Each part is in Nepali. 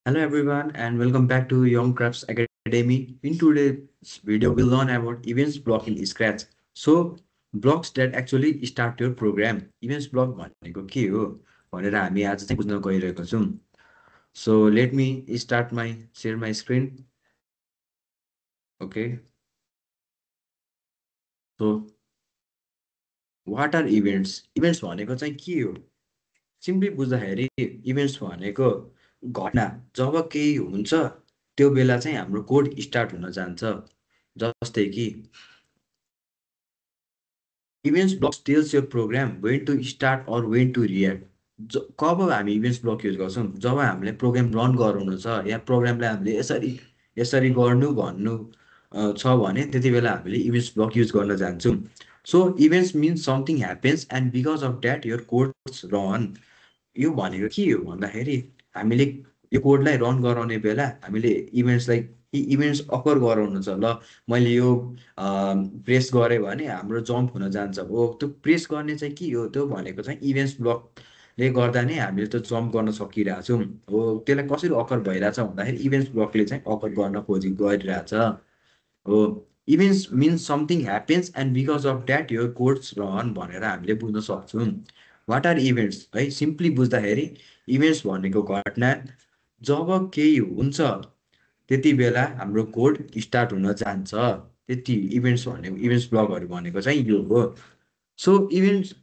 Hello everyone and welcome back to Young Crafts Academy. In today's video, we'll learn about events block in Scratch. So, blocks that actually start your program. Events block भनेको के हो भनेर हामी आज चाहिँ बुझ्न गइरहेको छौँ. So, let me start my share my screen. Okay. So, what are events? Events भनेको चाहिँ के हो? सिम्पली बुझ्दाखेरि इभेन्ट्स भनेको घटना जब केही हुन्छ त्यो बेला चाहिँ हाम्रो कोड स्टार्ट हुन जान्छ. जस्तै कि events blocks tells your program when to start or when to react. कब हामी इभेन्ट्स ब्लक युज गर्छौँ जब हामीले प्रोग्राम रन गराउनु छ या प्रोग्रामलाई हामीले यसरी यसरी गर्नु भन्नु छ भने त्यति बेला हामीले इभेन्ट्स ब्लक युज गर्न जान्छौँ. So events means something happens and because of that your codes run. यो भनेको के हो भन्दाखेरि हामीले यो कोडलाई रन गराउने बेला हामीले इभेन्ट्सलाई इभेन्ट्स अकर गराउनु छ. ल मैले यो प्रेस गरेँ भने हाम्रो जम्प हुन जान्छ. हो त्यो प्रेस गर्ने चाहिँ के हो त्यो भनेको चाहिँ इभेन्ट्स ब्लकले गर्दा नै हामीले त्यो जम्प गर्न सकिरहेछौँ. हो त्यसलाई कसरी अकर भइरहेछ भन्दाखेरि इभेन्ट्स ब्लकले चाहिँ अकर गर्न गरिरहेछ. हो events means something happens and because of that यो कोड्स रन भनेर हामीले बुझ्न सक्छौँ. वाट आर इभेन्ट्स है सिम्पली बुझ्दाखेरि इभेन्ट्स भनेको घटना जब केही हुन्छ त्यति बेला हाम्रो कोड स्टार्ट हुन जान्छ. त्यति इभेन्ट्स भनेको इभेन्ट्स ब्लकहरू भनेको चाहिँ यो हो. सो इभेन्ट्स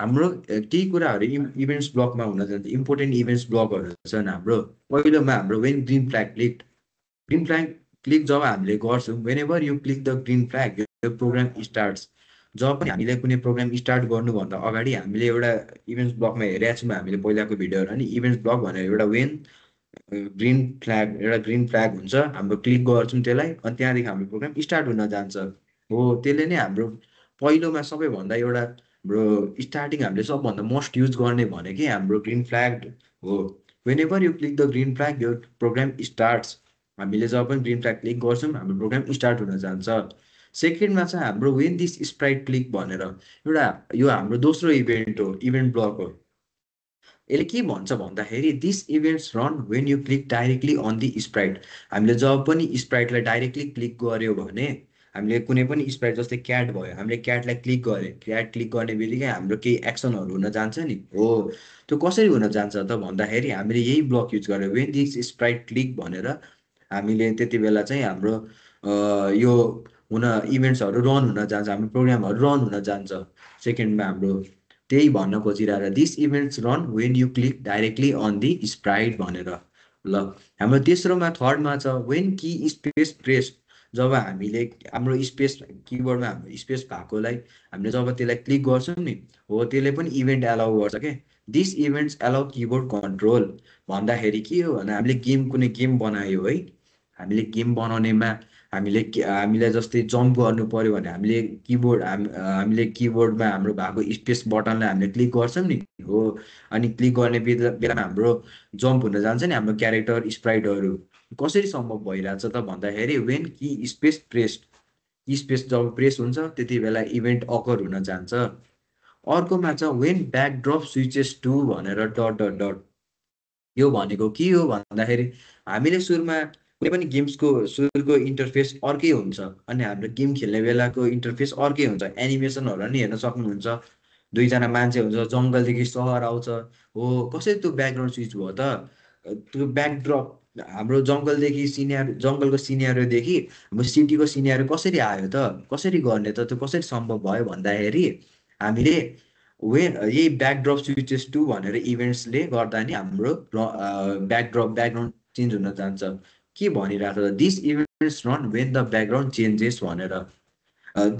हाम्रो केही कुराहरू इभेन्ट्स ब्लकमा हुन जान्छ. इम्पोर्टेन्ट इभेन्ट्स ब्लकहरू छन् हाम्रो. पहिलोमा हाम्रो when green flag green flag click जब हामीले गर्छौँ whenever you click the green flag यो प्रोग्राम स्टार्ट्स. जब पनि हामीले कुनै प्रोग्राम स्टार्ट गर्नुभन्दा अगाडि हामीले एउटा इभेन्ट्स ब्लकमा हेरेका छौँ हामीले पहिलाको भिडियोहरू. अनि इभेन्ट्स ब्लक भनेर एउटा वेन ग्रिन फ्ल्याग हुन्छ हाम्रो क्लिक गर्छौँ त्यसलाई अनि त्यहाँदेखि हाम्रो प्रोग्राम स्टार्ट हुन जान्छ. हो त्यसले नै हाम्रो पहिलोमा सबैभन्दा एउटा हाम्रो स्टार्टिङ हामीले सबभन्दा मोस्ट युज गर्ने भनेकै हाम्रो ग्रिन फ्ल्याग हो. When ever you click the green flag यो प्रोग्राम स्टार्ट्स. हामीले जब पनि ग्रिन फ्ल्याग क्लिक गर्छौँ हाम्रो प्रोग्राम स्टार्ट हुन जान्छ. सेकेन्डमा चाहिँ हाम्रो वेन दिस स्प्राइट क्लिक भनेर एउटा यो हाम्रो दोस्रो इभेन्ट हो इभेन्ट ब्लक हो. यसले के भन्छ भन्दाखेरि this events run when you click directly on the sprite. हामीले जब पनि स्प्राइटलाई डाइरेक्टली क्लिक गऱ्यो भने हामीले कुनै पनि स्प्राइट जस्तै क्याट भयो हामीले क्याटलाई क्लिक गऱ्यो क्याट क्लिक गर्ने बित्तिकै हाम्रो केही एक्सनहरू हुन जान्छ नि. हो त्यो कसरी हुन जान्छ त भन्दाखेरि हामीले यही ब्लक युज गरेर वेन दिस स्प्राइट क्लिक भनेर हामीले त्यति बेला चाहिँ हाम्रो यो हुन इभेन्ट्सहरू रन हुन जान्छ हाम्रो प्रोग्रामहरू रन हुन जान्छ. सेकेन्डमा हाम्रो त्यही भन्न खोजिरहेर this events run when you click directly on the sprite भनेर. ल हाम्रो तेस्रोमा थर्डमा छ वेन कि स्पेस प्रेस. जब हामीले हाम्रो स्पेस किबोर्डमा हाम्रो स्पेस भएकोलाई हामीले जब त्यसलाई क्लिक गर्छौँ नि हो त्यसले पनि इभेन्ट एलाउ गर्छ क्या. This events allow keyboard control भन्दाखेरि के हो भने हामीले कुनै गेम बनायो है हामीले गेम बनाउनेमा हामीलाई जस्तै जम्प गर्नु पऱ्यो भने हामीले किबोर्डमा हाम्रो भएको स्पेस बटनलाई हामीले क्लिक गर्छौँ नि. हो अनि क्लिक गर्ने बेलामा हाम्रो जम्प हुन जान्छ नि हाम्रो क्यारेक्टर स्प्राइटहरू. कसरी सम्भव भइरहेछ त भन्दाखेरि वेन कि स्पेस प्रेस्ड कि स्पेस जब प्रेस हुन्छ त्यति बेला इभेन्ट अकर हुन जान्छ. अर्कोमा छ वेन ब्याकड्रप स्विचेस टु भनेर डट डट डट. यो भनेको के हो भन्दाखेरि हामीले सुरुमा कुनै पनि गेम्सको सुरुको इन्टरफेस अर्कै हुन्छ अनि हाम्रो गेम खेल्ने बेलाको इन्टरफेस अर्कै हुन्छ. एनिमेसनहरू नि हेर्न सक्नुहुन्छ. दुईजना मान्छे हुन्छ जङ्गलदेखि सहर आउँछ. हो कसरी त्यो ब्याकग्राउन्ड स्विच भयो त त्यो ब्याकड्रप हाम्रो जङ्गलको सिनियरदेखि हाम्रो सिटीको सिनियर कसरी आयो त कसरी गर्ने त त्यो कसरी सम्भव भयो भन्दाखेरि हामीले यही ब्याकड्रप स्विचेस टु भनेर इभेन्ट्सले गर्दा नि हाम्रो ब्याकग्राउन्ड चेन्ज हुन जान्छ. के भनिरहेको छ this events run when the background changes भनेर.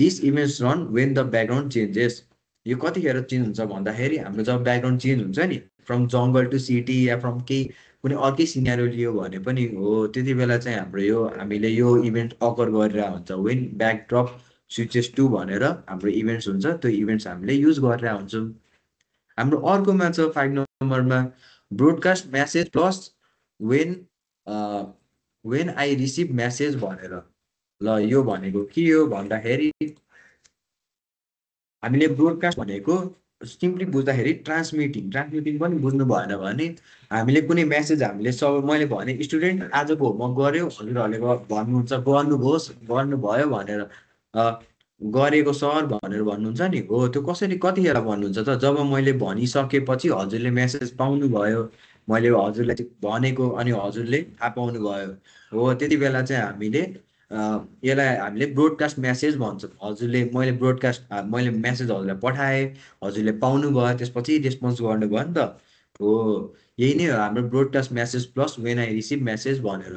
This events run when the background changes. यो कतिखेर चेन्ज हुन्छ भन्दाखेरि हाम्रो जब ब्याकग्राउन्ड चेन्ज हुन्छ नि फ्रम जङ्गल टु सिटी या फ्रम केही कुनै अर्कै सिनेरियो लियो भने पनि हो त्यति बेला चाहिँ हामीले यो इभेन्ट अकर गरेर हुन्छ वेन ब्याकड्रप स्विचेस टु भनेर हाम्रो इभेन्ट्स हुन्छ. त्यो इभेन्ट्स हामीले युज गरेर हुन्छौँ. हाम्रो अर्कोमा छ 5 नम्बरमा broadcast message plus when when I receive message भनेर. ल यो भनेको के हो भन्दाखेरि हामीले ब्रोडकास्ट भनेको सिम्पली बुझ्दाखेरि ट्रान्समिटिङ ट्रान्समिटिङ पनि बुझ्नु भएन भने हामीले कुनै मेसेज हामीले सब मैले भने स्टुडेन्ट आजको होमवर्क गऱ्यो हजुरहरूले भन्नुहुन्छ गर्नुहोस् गर्नुभयो भनेर गरेको सर भनेर भन्नुहुन्छ नि हो त्यो कसरी कतिखेर भन्नुहुन्छ त जब मैले भनिसकेपछि हजुरले मेसेज पाउनुभयो मैले हजुरलाई चाहिँ भनेको अनि हजुरले थाहा पाउनुभयो हो त्यति बेला चाहिँ हामीले यसलाई हामीले ब्रोडकास्ट मेसेज भन्छ हजुरले मैले मैले मेसेज हजुरलाई पठाएँ हजुरले पाउनुभयो त्यसपछि रेस्पोन्स गर्नुभयो नि त हो यही नै हो हाम्रो broadcast message plus when I receive message भनेर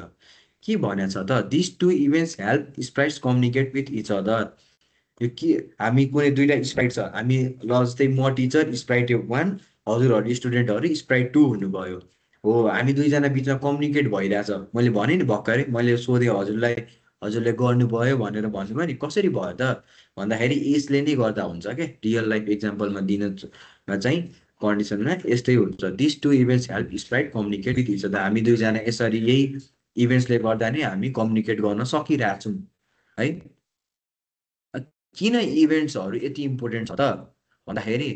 के भनेछ त this two events help sprites communicate with each other यो के हामी कुनै दुईवटा स्प्राइट छ हामी ल जस्तै म टिचर स्प्राइट 1 हजुरहरू स्टुडेन्टहरू स्प्राइट 2 हुनुभयो हो हामी दुईजना बिचमा कम्युनिकेट भइरहेछ मैले भनेँ नि भर्खरै मैले सोधेँ हजुरलाई हजुरले गर्नुभयो भनेर भन्नुभयो नि कसरी भयो त भन्दाखेरि यसले नै गर्दा हुन्छ क्या रियल लाइफ एक्जाम्पलमा चाहिँ कन्डिसनमा यस्तै हुन्छ this two events help sprite communicate with each other हामी दुईजना यसरी यही इभेन्ट्सले गर्दा नै हामी कम्युनिकेट गर्न सकिरहेछौँ है किन इभेन्ट्सहरू यति इम्पोर्टेन्ट छ त भन्दाखेरि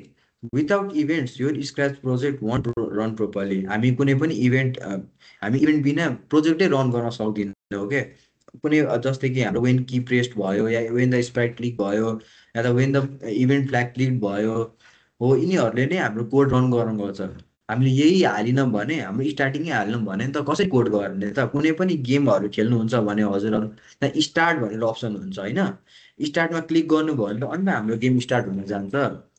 विदाउट इभेन्ट्स यो scratch project want run properly हामी कुनै पनि इभेन्ट हामी इभेन्ट बिना प्रोजेक्टै रन गर्न सक्दैनौँ क्या कुनै जस्तै कि हाम्रो वेन की प्रेस्ट भयो या वेन द स्प्राइट क्लिक भयो या त when the event flag click भयो हो यिनीहरूले नै हाम्रो कोड रन गर्न गर्छ हामीले यही हालिनौँ भने हाम्रो स्टार्टिङै हालिनौँ भने त कसरी कोड गर्ने त कुनै पनि गेमहरू खेल्नुहुन्छ भने हजुरहरू त्यहाँ स्टार्ट भनेर अप्सन हुन्छ होइन स्टार्टमा क्लिक गर्नुभयो भने त अन्त हाम्रो गेम स्टार्ट हुन जान्छ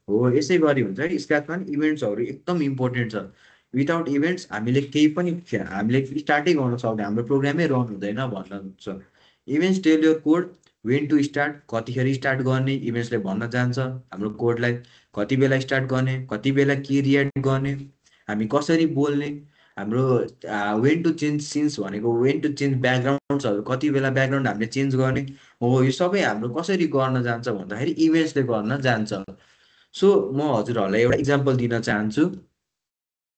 हो यसै गरी हुन्छ कि स्क्रचमा पनि इभेन्ट्सहरू एकदम इम्पोर्टेन्ट छ विदाउट इभेन्ट्स हामीले केही पनि हामीले स्टार्टै गर्न सक्दैन हाम्रो प्रोग्रामै रन हुँदैन भन्न छ events tell your code when to start कतिखेर स्टार्ट गर्ने इभेन्ट्सले भन्न जान्छ हाम्रो कोडलाई कति बेला स्टार्ट गर्ने कति बेला के रिएक्ट गर्ने हामी कसरी बोल्ने हाम्रो वेन टु चेन्ज सिन्स भनेको वेन टु चेन्ज ब्याकग्राउन्ड्सहरू कति बेला ब्याकग्राउन्ड हामीले चेन्ज गर्ने हो यो सबै हाम्रो कसरी गर्न जान्छ भन्दाखेरि इभेन्ट्सले गर्न जान्छ सो म हजुरहरूलाई एउटा इक्जाम्पल दिन चाहन्छु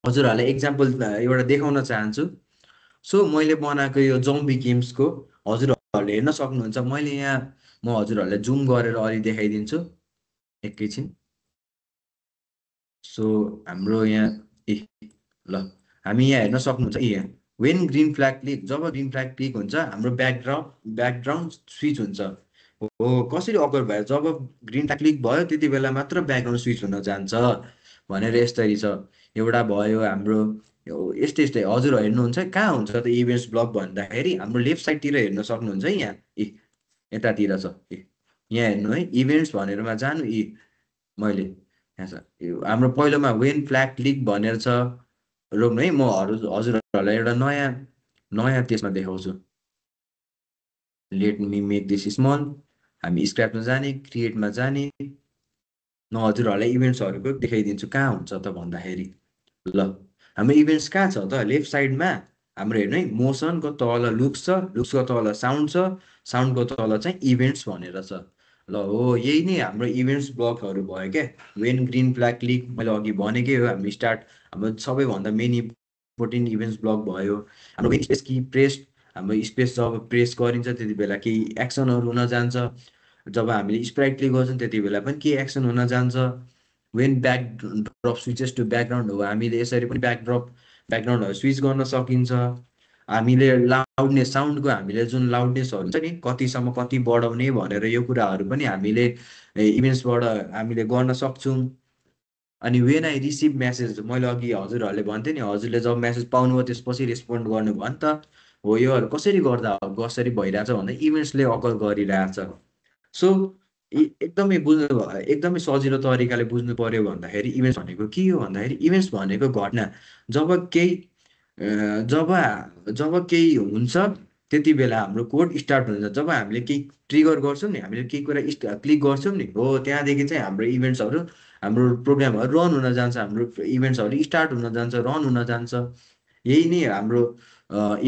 हजुरहरूलाई इक्जाम्पल एउटा देखाउन चाहन्छु सो मैले बनाएको यो जम्बी गेम्सको हजुरहरूले हेर्न सक्नुहुन्छ मैले यहाँ म हजुरहरूलाई जुम गरेर अलि देखाइदिन्छु एकैछिन सो हाम्रो यहाँ ए ल हामी यहाँ हेर्न सक्नुहुन्छ यहाँ वेन ग्रिन फ्ल्याग क्लिक जब ग्रिन फ्ल्याग क्लिक हुन्छ हाम्रो ब्याकग्राउन्ड स्विच हुन्छ हो कसरी अकर भयो जब ग्रिन फ्ल्याग क्लिक भयो त्यति बेला मात्र ब्याकग्राउन्ड स्विच हुन जान्छ भनेर यस्तरी छ एउटा भयो हाम्रो यस्तै यस्तै हजुर हेर्नुहुन्छ कहाँ हुन्छ त इभेन्ट्स ब्लक भन्दाखेरि हाम्रो लेफ्ट साइडतिर हेर्न सक्नुहुन्छ है यहाँ ए यतातिर छ ए यहाँ हेर्नु है इभेन्ट्स भनेरमा जानु मैले यहाँ छ हाम्रो पहिलोमा वेन फ्ल्याग क्लिक भनेर छ रोक्नु है म हजुरहरूलाई एउटा नयाँ नयाँ त्यसमा देखाउँछु let me make this small हामी स्क्रैपमा जाने क्रिएटमा जाने म हजुरहरूलाई इभेन्ट्सहरूको देखाइदिन्छु कहाँ हुन्छ त भन्दाखेरि ल हाम्रो इभेन्ट्स कहाँ छ त लेफ्ट साइडमा हाम्रो हेर्नु है मोसनको तल लुक्स छ लुक्सको तल साउन्ड छ साउन्डको तल चाहिँ इभेन्ट्स भनेर छ ल हो यही नै हाम्रो इभेन्ट्स ब्लकहरू भयो क्या वेन ग्रिन फ्ल्याग क्लिक मैले अघि भनेकै हो हामी स्टार्ट हाम्रो सबैभन्दा मेन इम्पोर्टेन्ट इभेन्ट्स ब्लक भयो हाम्रो वेन स्पेस कि प्रेस हाम्रो स्पेस जब प्रेस गरिन्छ त्यति बेला केही एक्सनहरू हुन जान्छ जब हामीले स्प्राइट क्लिक गर्छौँ त्यति बेला पनि केही एक्सन हुन जान्छ when backdrop switches to background हो हामीले यसरी पनि ब्याकग्राउन्डहरू स्विच गर्न सकिन्छ हामीले लाउडनेस साउन्डको हामीले जुन लाउडनेसहरू हुन्छ नि कतिसम्म कति बढाउने भनेर यो कुराहरू पनि हामीले इभेन्ट्सबाट हामीले गर्न सक्छौँ अनि वेन आई रिसिभ मेसेज मैले अघि हजुरहरूले भन्थेँ नि हजुरले जब मेसेज पाउनुभयो त्यसपछि रेस्पोन्ड गर्नुभयो नि त हो योहरू कसरी गर्दा कसरी भइरहेछ भन्दा इभेन्ट्सले अकल गरिरहेछ सो एकदमै बुझ्नु एकदमै सजिलो तरिकाले बुझ्नु पर्यो भन्दाखेरि इभेन्ट्स भनेको के हो भन्दाखेरि इभेन्ट्स भनेको घटना जब केही जब जब केही हुन्छ त्यति बेला हाम्रो कोड स्टार्ट हुन्छ जब हामीले केही ट्रिगर गर्छौँ नि हामीले केही कुरा क्लिक गर्छौँ नि हो त्यहाँदेखि चाहिँ हाम्रो इभेन्ट्सहरू हाम्रो प्रोग्रामहरू रन हुन जान्छ हाम्रो इभेन्ट्सहरू स्टार्ट हुन जान्छ रन हुन जान्छ यही नै हाम्रो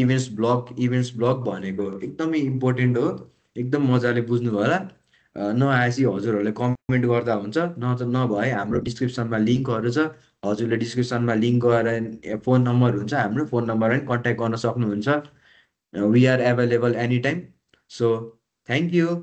इभेन्ट्स ब्लक भनेको एकदमै इम्पोर्टेन्ट हो एकदम मजाले बुझ्नुभयो होला नआएपछि हजुरहरूले कमेन्ट गर्दा हुन्छ नभए हाम्रो डिस्क्रिप्सनमा लिङ्कहरू छ हजुरले डिस्क्रिप्सनमा लिङ्क गएर फोन नम्बर हुन्छ हाम्रो फोन नम्बरमा पनि कन्ट्याक्ट गर्न सक्नुहुन्छ we are available any time so thank you